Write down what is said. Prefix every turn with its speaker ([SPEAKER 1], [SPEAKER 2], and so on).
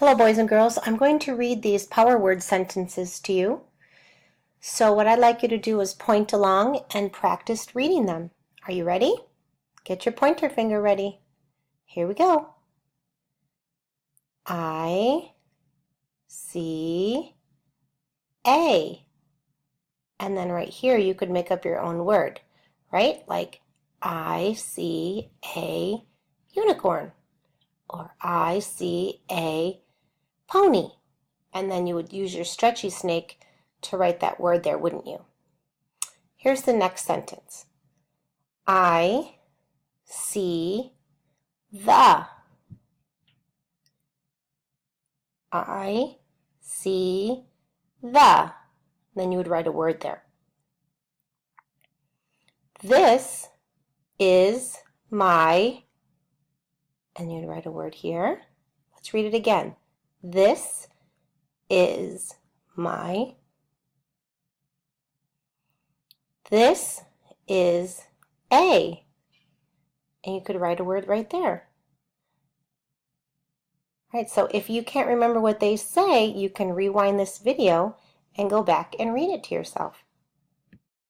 [SPEAKER 1] Hello, boys and girls. I'm going to read these power word sentences to you. So what I'd like you to do is point along and practice reading them. Are you ready? Get your pointer finger ready. Here we go. I see a. And then right here you could make up your own word, right? Like I see a unicorn, or I see a pony. And then you would use your stretchy snake to write that word there, wouldn't you? Here's the next sentence. I see the. I see the. Then you would write a word there. This is my, and you'd write a word here. Let's read it again. This is my. This is a. And you could write a word right there. All right, so if you can't remember what they say, you can rewind this video and go back and read it to yourself.